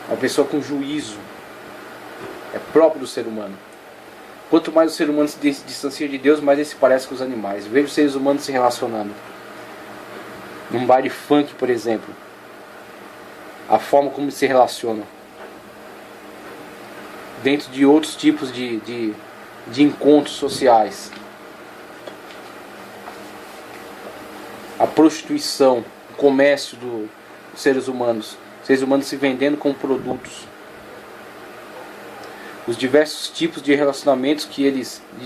uma pessoa com juízo. É próprio do ser humano. Quanto mais o ser humano se distancia de Deus, mais ele se parece com os animais. Veja os seres humanos se relacionando. Num baile funk, por exemplo. A forma como se relacionam. Dentro de outros tipos de encontros sociais. A prostituição, o comércio dos seres humanos. Os seres humanos se vendendo como produtos. Os diversos tipos de relacionamentos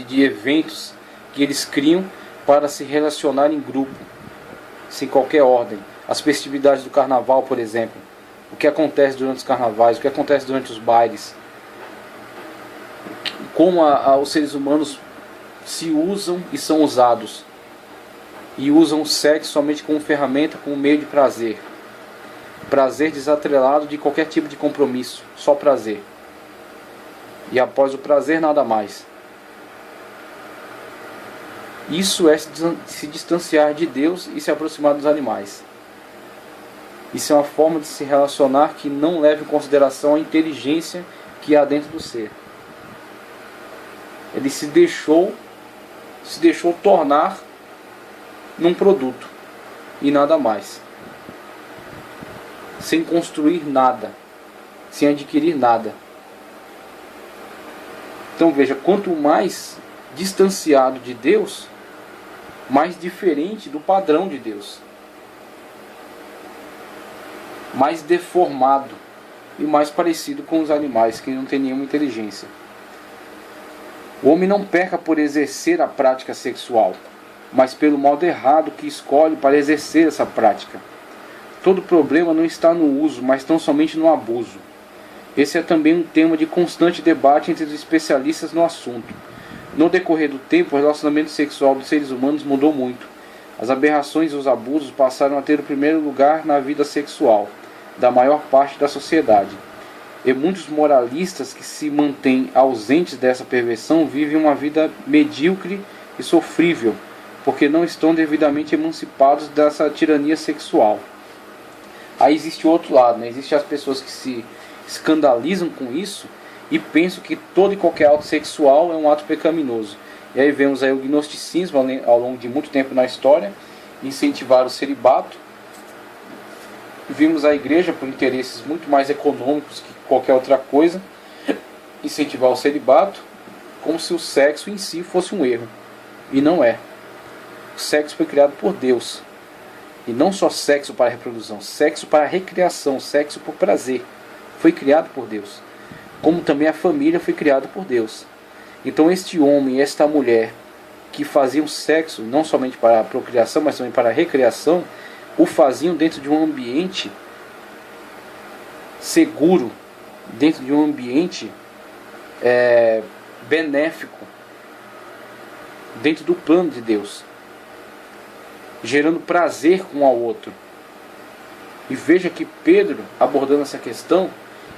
de eventos que eles criam para se relacionar em grupo, sem qualquer ordem. As festividades do carnaval, por exemplo. O que acontece durante os carnavais, o que acontece durante os bailes. Como os seres humanos se usam e são usados. E usam o sexo somente como ferramenta, como meio de prazer. Prazer desatrelado de qualquer tipo de compromisso, só prazer. E após o prazer, nada mais. Isso é se distanciar de Deus e se aproximar dos animais. Isso é uma forma de se relacionar que não leva em consideração a inteligência que há dentro do ser. Ele se deixou tornar num produto e nada mais. Sem construir nada, sem adquirir nada. Então veja, quanto mais distanciado de Deus, mais diferente do padrão de Deus. Mais deformado e mais parecido com os animais que não têm nenhuma inteligência. O homem não peca por exercer a prática sexual, mas pelo modo errado que escolhe para exercer essa prática. Todo problema não está no uso, mas tão somente no abuso. Esse é também um tema de constante debate entre os especialistas no assunto. No decorrer do tempo, o relacionamento sexual dos seres humanos mudou muito. As aberrações e os abusos passaram a ter o primeiro lugar na vida sexual. da maior parte da sociedade. E muitos moralistas que se mantêm ausentes dessa perversão vivem uma vida medíocre e sofrível, porque não estão devidamente emancipados dessa tirania sexual. Aí existe o outro lado, né? Existem as pessoas que se escandalizam com isso e pensam que todo e qualquer ato sexual é um ato pecaminoso. E aí vemos aí o gnosticismo ao longo de muito tempo na história, incentivar o celibato. Vimos a igreja, por interesses muito mais econômicos que qualquer outra coisa, incentivar o celibato, como se o sexo em si fosse um erro. E não é. O sexo foi criado por Deus. E não só sexo para reprodução, sexo para recreação, sexo por prazer. Foi criado por Deus. Como também a família foi criada por Deus. Então este homem e esta mulher que faziam sexo, não somente para a procriação, mas também para a recreação, o faziam dentro de um ambiente seguro, dentro de um ambiente benéfico, dentro do plano de Deus, gerando prazer um ao outro. E veja que Pedro, abordando essa questão,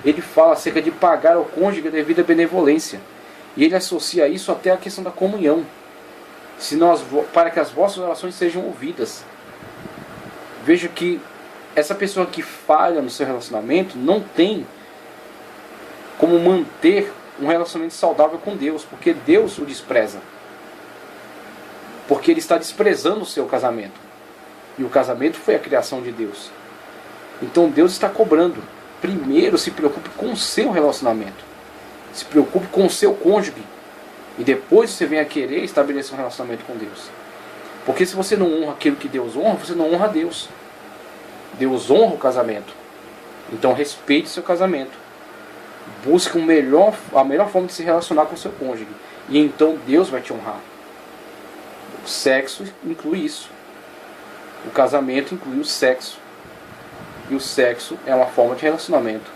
ele fala acerca de pagar ao cônjuge a devida benevolência. E ele associa isso até à questão da comunhão. Para que as vossas orações sejam ouvidas. Veja que essa pessoa que falha no seu relacionamento não tem como manter um relacionamento saudável com Deus, porque Deus o despreza. Porque ele está desprezando o seu casamento. E o casamento foi a criação de Deus. Então Deus está cobrando. Primeiro se preocupe com o seu relacionamento. Se preocupe com o seu cônjuge. E depois você vem a querer estabelecer um relacionamento com Deus. Porque se você não honra aquilo que Deus honra, você não honra Deus. Deus honra o casamento. Então respeite seu casamento. Busque a melhor forma de se relacionar com o seu cônjuge. E então Deus vai te honrar. O sexo inclui isso. O casamento inclui o sexo. E o sexo é uma forma de relacionamento.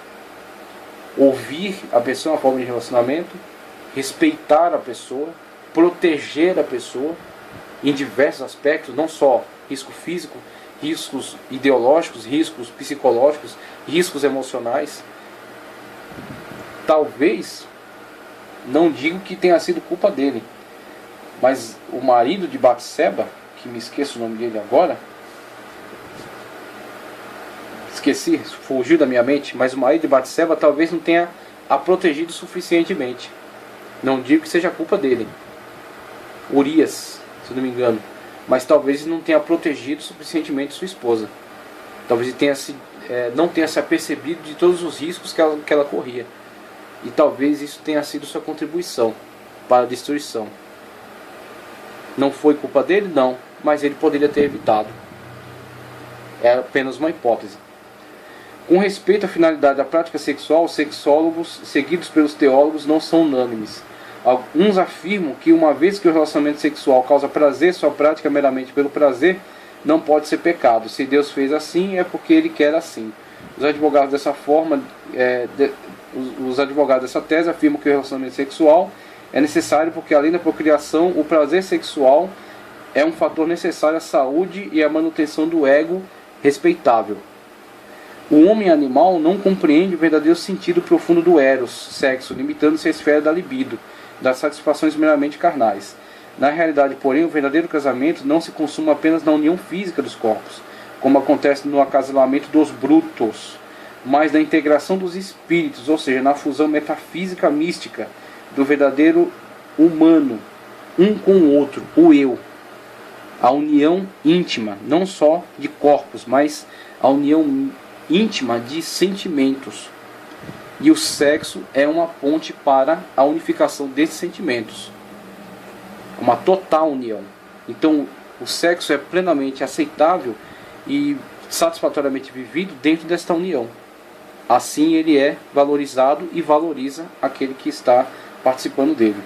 Ouvir a pessoa é uma forma de relacionamento. Respeitar a pessoa. Proteger a pessoa em diversos aspectos, não só risco físico, riscos ideológicos, riscos psicológicos, riscos emocionais. Talvez, não digo que tenha sido culpa dele, mas o marido de Batseba, que me esqueço o nome dele agora, esqueci, fugiu da minha mente, mas o marido de Batseba talvez não tenha a protegido suficientemente. Não digo que seja culpa dele. Urias, se não me engano. Mas talvez ele não tenha protegido suficientemente sua esposa. Talvez ele não tenha se apercebido de todos os riscos que ela corria. E talvez isso tenha sido sua contribuição para a destruição. Não foi culpa dele? Não. Mas ele poderia ter evitado. É apenas uma hipótese. Com respeito à finalidade da prática sexual, os sexólogos, seguidos pelos teólogos, não são unânimes. Alguns afirmam que uma vez que o relacionamento sexual causa prazer, sua prática meramente pelo prazer não pode ser pecado. Se Deus fez assim, é porque Ele quer assim. Os advogados dessa forma, os advogados dessa tese afirmam que o relacionamento sexual é necessário porque, além da procriação, o prazer sexual é um fator necessário à saúde e à manutenção do ego respeitável. O homem animal não compreende o verdadeiro sentido profundo do eros, sexo, limitando-se à esfera da libido, das satisfações meramente carnais. Na realidade, porém, o verdadeiro casamento não se consuma apenas na união física dos corpos, como acontece no acasalamento dos brutos, mas na integração dos espíritos, ou seja, na fusão metafísica mística do verdadeiro humano, um com o outro, o eu. A união íntima, não só de corpos, mas a união íntima de sentimentos. E o sexo é uma ponte para a unificação desses sentimentos. Uma total união. Então, o sexo é plenamente aceitável e satisfatoriamente vivido dentro desta união. Assim ele é valorizado e valoriza aquele que está participando dele.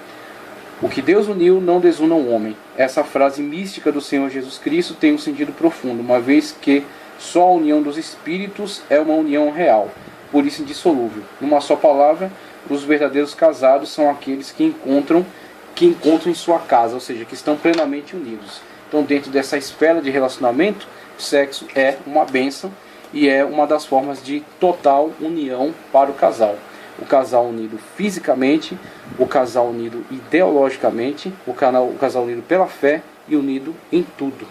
O que Deus uniu, não desuna o homem. Essa frase mística do Senhor Jesus Cristo tem um sentido profundo, uma vez que só a união dos espíritos é uma união real, por isso indissolúvel. Numa só palavra, os verdadeiros casados são aqueles que encontram em sua casa, ou seja, que estão plenamente unidos. Então, dentro dessa esfera de relacionamento, o sexo é uma bênção e é uma das formas de total união para o casal unido fisicamente, o casal unido ideologicamente, o casal unido pela fé e unido em tudo.